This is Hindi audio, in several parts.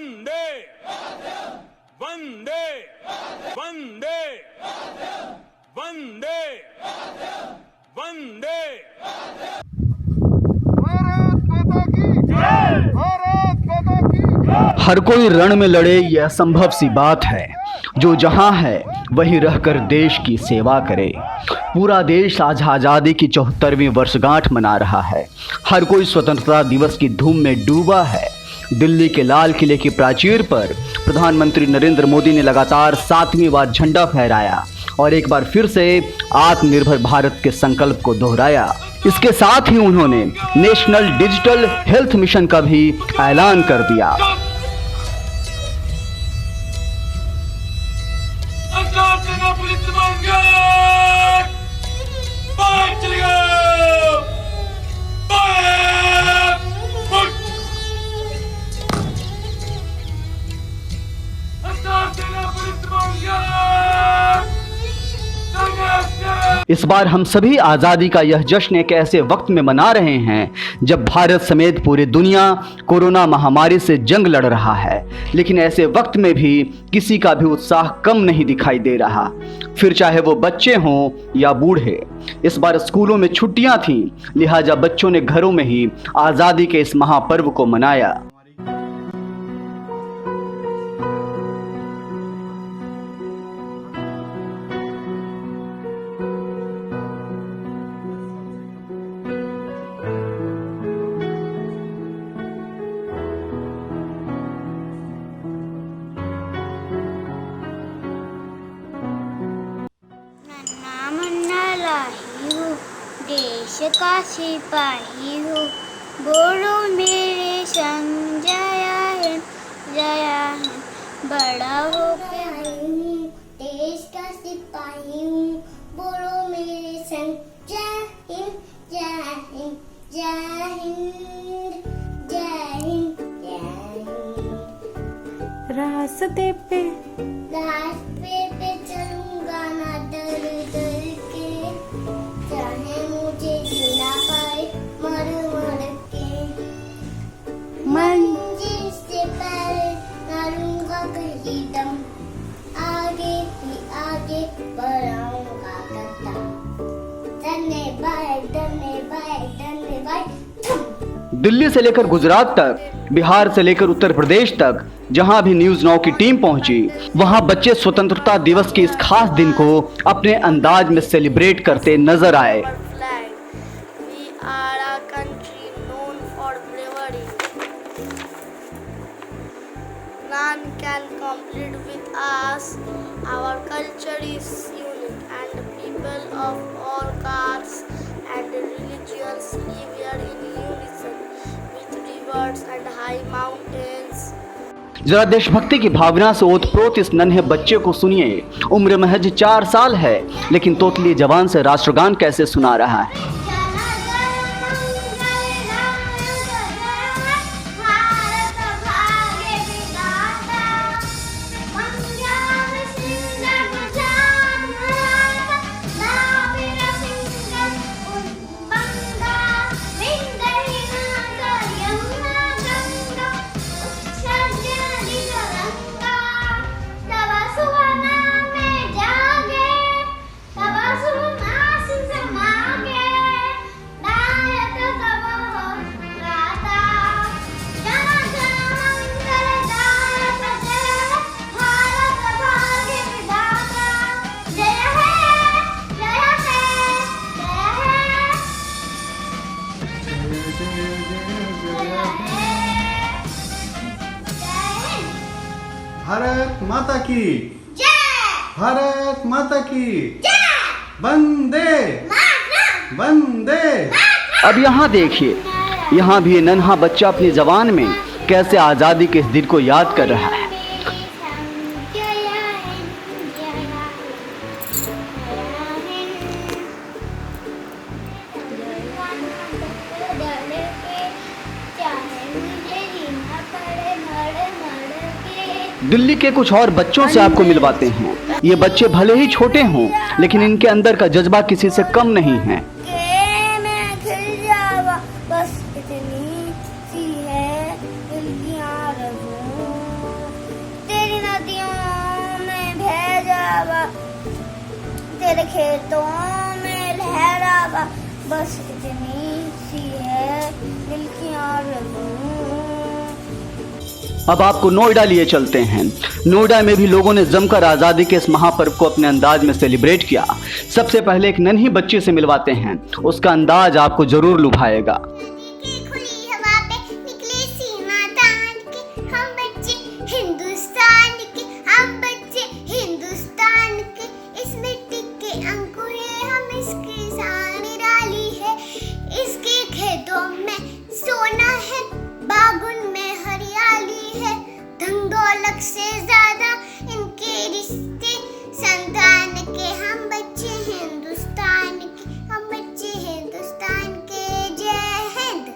वंदे वंदे वंदे वंदे वंदे। हर कोई रण में लड़े यह असंभव सी बात है। जो जहां है वहीं रहकर देश की सेवा करे। पूरा देश आज आज़ादी की 74वीं वर्षगांठ मना रहा है। हर कोई स्वतंत्रता दिवस की धूम में डूबा है। दिल्ली के लाल किले की प्राचीर पर प्रधानमंत्री नरेंद्र मोदी ने लगातार 7वीं बार झंडा फहराया और एक बार फिर से आत्मनिर्भर भारत के संकल्प को दोहराया। इसके साथ ही उन्होंने नेशनल डिजिटल हेल्थ मिशन का भी ऐलान कर दिया। इस बार हम सभी आज़ादी का यह जश्न एक ऐसे वक्त में मना रहे हैं जब भारत समेत पूरी दुनिया कोरोना महामारी से जंग लड़ रहा है। लेकिन ऐसे वक्त में भी किसी का भी उत्साह कम नहीं दिखाई दे रहा, फिर चाहे वो बच्चे हों या बूढ़े। इस बार स्कूलों में छुट्टियां थीं, लिहाजा बच्चों ने घरों में ही आज़ादी के इस महापर्व को मनाया। देश का सिपाही हूँ, बोलो मेरे संग जय हिंद जय हिंद। बड़ा हो देश का सिपाही हूँ, बोलो मेरे संग जय हिंद जय हिंद जय हिंद जय हिंद जय हिंद। रास्ते पे चलूंगा ना डर डर के, चाहे मुझे जीना पाए मर मर के। मंजिल से पहले मारूंगा कहीं दम, आगे ही आगे बढ़ाऊंगा कदम। धन्यवाद धन्यवाद धन्यवाद। दिल्ली से लेकर गुजरात तक, बिहार से लेकर उत्तर प्रदेश तक, जहां भी न्यूज़ नाउ की टीम पहुंची वहां बच्चे स्वतंत्रता दिवस के इस खास दिन को अपने अंदाज में सेलिब्रेट करते नजर आए। None can compete with us. Our culture is unique, and people of all castes and religions live here in unison with rivers and high mountains. जरा देशभक्ति की भावना से ओतप्रोत इस नन्हे बच्चे को सुनिए। उम्र महज 4 साल है, लेकिन तोतली जबान से राष्ट्रगान कैसे सुना रहा है। भारत माता की जय, भारत माता की जय, वंदे वंदे। अब यहाँ देखिए, यहाँ भी ये नन्हा बच्चा अपनी जबान में कैसे आज़ादी के इस दिन को याद कर रहा है। दिल्ली के कुछ और बच्चों से आपको मिलवाते हैं। ये बच्चे भले ही छोटे हों, लेकिन इनके अंदर का जज्बा किसी से कम नहीं है। बस इतनी सी है दिल की आरज़ू। तेरे खेतों में लहरावा, बस इतनी सी है दिल की आरज़ू। अब आपको नोएडा लिए चलते हैं। नोएडा में भी लोगों ने जमकर आज़ादी के इस महापर्व को अपने अंदाज में सेलिब्रेट किया। सबसे पहले एक नन्ही बच्ची से मिलवाते हैं, उसका अंदाज आपको जरूर लुभाएगा। से ज्यादा इनके रिश्ते संतान के, हम बच्चे हिंदुस्तान के, हम बच्चे हिंदुस्तान के, जय हिंद।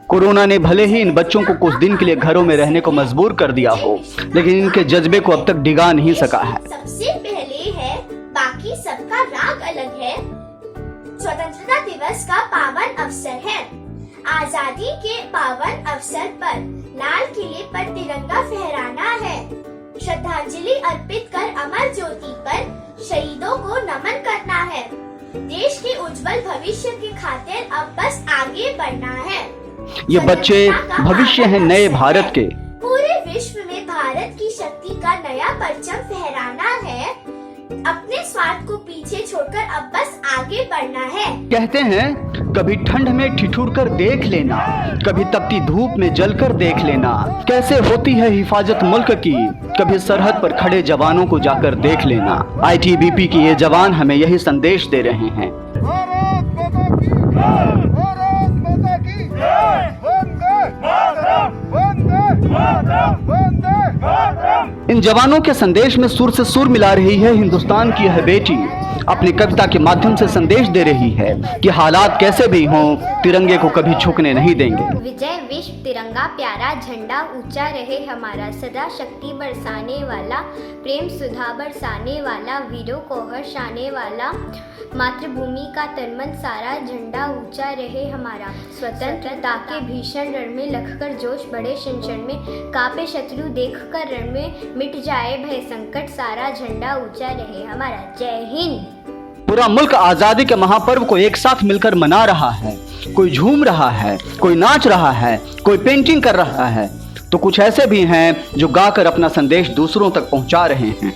कोरोना ने भले ही इन बच्चों को कुछ दिन के लिए घरों में रहने को मजबूर कर दिया हो, लेकिन इनके जज्बे को अब तक डिगा नहीं सका है। सबसे पहले है बाकी सबका राग अलग है। स्वतंत्रता दिवस का पावन अवसर है। आजादी के पावन अवसर पर लाल किले पर तिरंगा फहराना है। श्रद्धांजलि अर्पित कर अमर ज्योति पर शहीदों को नमन करना है। देश के उज्जवल भविष्य की खातिर अब बस आगे बढ़ना है। ये बच्चे भविष्य हैं नए भारत के। पूरे विश्व में भारत की शक्ति का नया परचम फहराना है। अपने स्वार्थ को पीछे छोड़कर अब बस आगे बढ़ना है। कहते हैं कभी ठंड में ठिठुर कर देख लेना, कभी तपती धूप में जलकर देख लेना, कैसे होती है हिफाजत मुल्क की, कभी सरहद पर खड़े जवानों को जाकर देख लेना। ITBP की ये जवान हमें यही संदेश दे रहे हैं। इन जवानों के संदेश में सुर से सुर मिला रही है हिंदुस्तान की यह बेटी। अपनी कविता के माध्यम से संदेश दे रही है कि हालात कैसे भी हों, तिरंगे को कभी झुकने नहीं देंगे। विजय विश्व तिरंगा प्यारा झंडा ऊंचा रहे हमारा, सदा शक्ति बरसाने वाला, प्रेम सुधा बरसाने वाला, वीरों को हर्षाने वाला, मातृभूमि का तनमन सारा, झंडा ऊंचा रहे हमारा। स्वतंत्रता के भीषण रण में लखकर जोश बढ़े शनशन में, कापे शत्रु देखकर रण में, मिट जाए भय संकट सारा, झंडा ऊंचा रहे हमारा। जय हिंद। पूरा मुल्क आजादी के महापर्व को एक साथ मिलकर मना रहा है। कोई झूम रहा है, कोई नाच रहा है, कोई पेंटिंग कर रहा है, तो कुछ ऐसे भी हैं जो गाकर अपना संदेश दूसरों तक पहुंचा रहे हैं।